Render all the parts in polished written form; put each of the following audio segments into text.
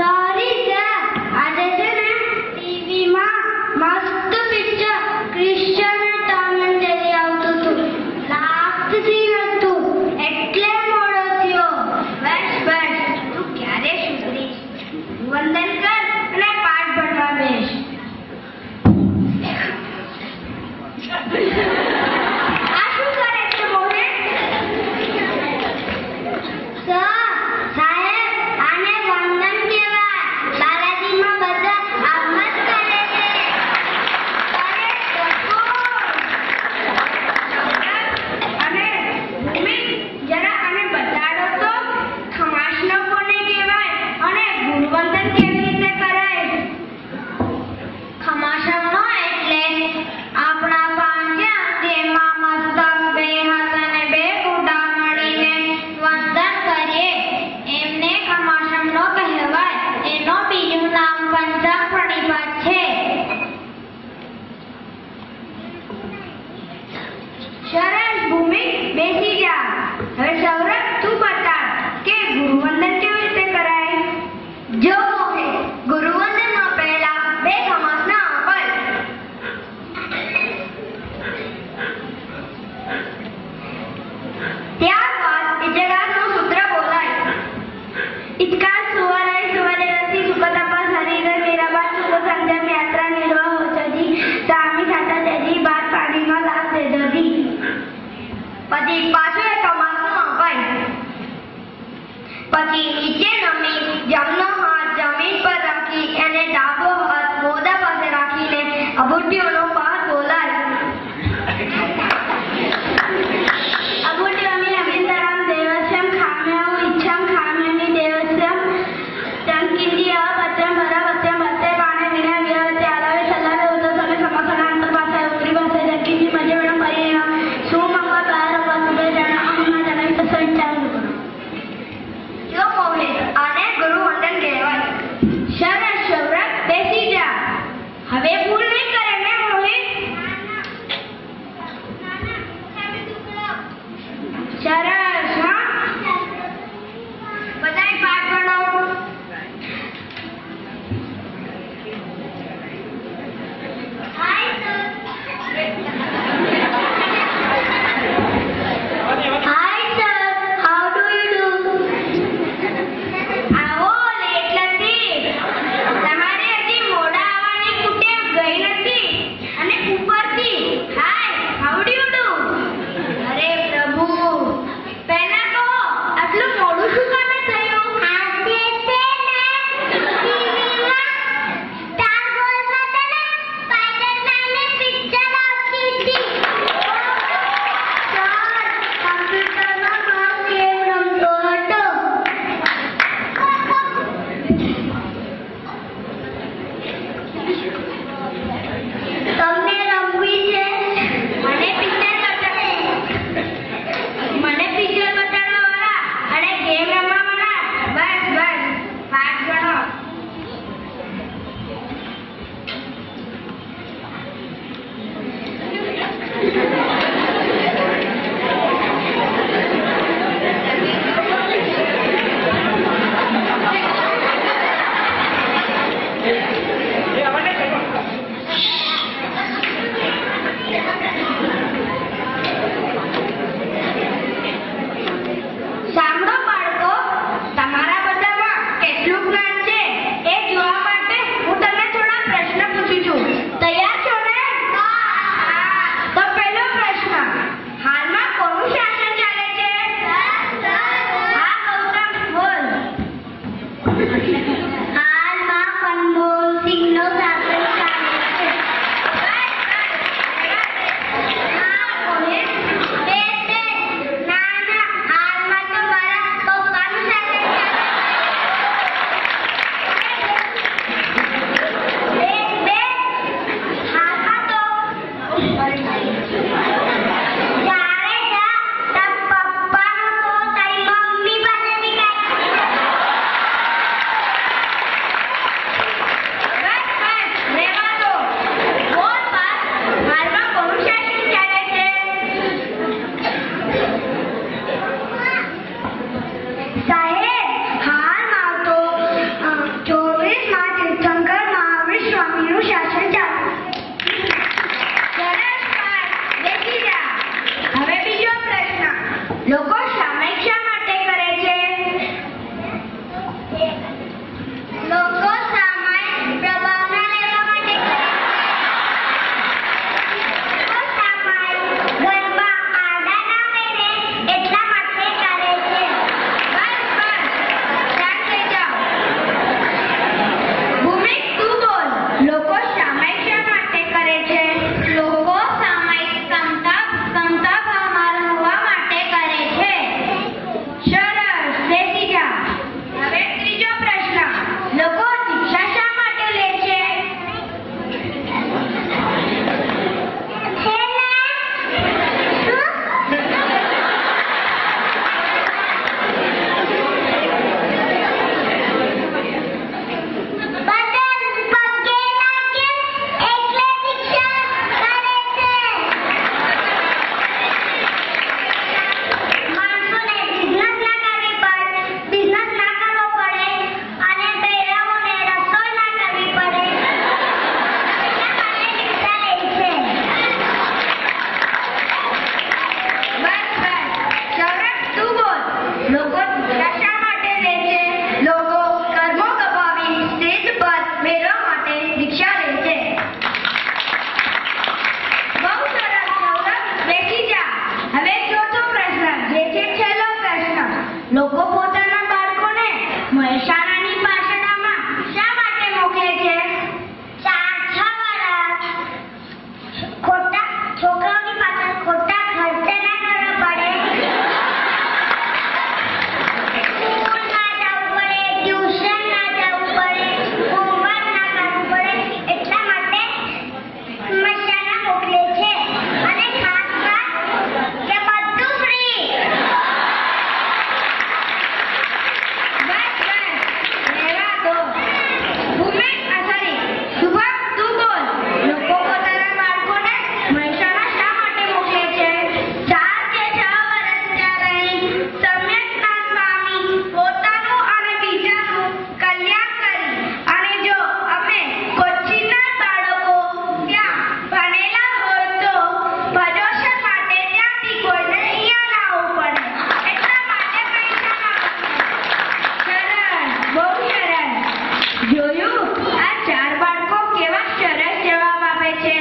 Sorry sir, આજે છે ને ટીવીમાં મસ્ત picture Christian Tom and Jerry આવતું હતું. લાસ્ટ સીન હતું એટલે મોડો થયો. બસ તું ક્યારે સુધરીશ? વંદન કર અને પાઠ ભણવા બેસ. આ શું કરે છે મોહે? સર સાહેબ આને વંદન કહેવાય. બાલાજીમાં બધા આમ જ કરે છે. અરે અને ભૂમિ જરા આને બતાડો તો ખમાસનો કોને કહેવાય અને ગુરુવંદન કેવી રીતે કરાય? ખમાસનો એટલે આપણા પાંજા જેમાં મસ્તક બે હાથ અને બે કુડા મળીને વંદન કરીએ એમને ખમાસનો કહેવાય. એનો બીજું નામ પંચક પ્રણિપાત છે. સરસ ભૂમિ, બેસી જા. હવે સૌરભ તું બતા કે ગુરુવંદન કેવી રીતે કરાય? જો મોહે, ગુરુવંદનમાં પહેલા બે ખમાસના આપલ. ત્યારબાદ ઇજગારનું સૂત્ર બોલાય. ઇત્કાર સુવરાય સુવરેરસી સુપતપા શરીરે મેરાબાદ સુખ સંજમ યાત્રા નિર્વાહ હોચજી સામી ખાતા તેજી બાદ પાણીમાં લાશ દેજોજી. પછી પાછો એક કમાસનો અપાય. પછી નીચે નમી જમણો હાથ જમીન પર રાખી એને ડાબો હાથ મોઢા પાસે રાખીને અબુટ્ટીઓનો પાઠ બોલાય. અબુટ્ટીઓમી અભિંતરામ દેવસ્યમ ખામ્યાઓ ઈચ્છામ ખામ્યાની દેવસ્યમ ચંકિંદી અપત્યમ ભરાવત્યમ ભત્તે પાણે વિના વિહવતે આલાવે સલાવે ઉદો સમે સમસનાંત પાસે ઉત્રી પાસે જંકિંદી મજેવણ પરિણા સુમંગળ બહાર વસુબે જણ લોકો સામાયિક શા માટે કરે છે? લોકો સામાયિક પ્રભાવના લેવા માટે કરે છે. લોકો સામાયિક ઘરમાં આડા ના પહેરે એટલા માટે કરે છે. બસ શાંત થઈ જાઓ. ભૂમિક તું બોલ. લોકો સામાયિક શા માટે કરે છે? લોકો સામાયિક સમતા ભાવમાં રહેવા માટે કરે છે. સરસ, બેસી જા. હવે ત્રીજો પ્રશ્ન. લોકો દીક્ષા શા માટે લે છે? લોકો દીક્ષા શા માટે લે છે? લોકો કર્મો કપાવી સ્ટેજ પર મેળવવા માટે દીક્ષા લે છે. બહુ સરસ સૌરભ, બેસી જા. હવે ચોથો પ્રશ્ન, જે છે છેલ્લો પ્રશ્ન. લોકો પોતાના બાળકોને મહેસાણાની પાઠશાળામાં શા માટે મોકલે છે? ખોટા છોકરાઓની પાછળ ખોટા ખર્ચ ના કરવા પડે. જોયું? આ 4 બાળકો કેવા સરસ જવાબ આપે છે.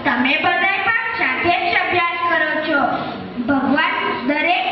તમે બધાય પણ સાથે જ અભ્યાસ કરો છો. ભગવાન દરેક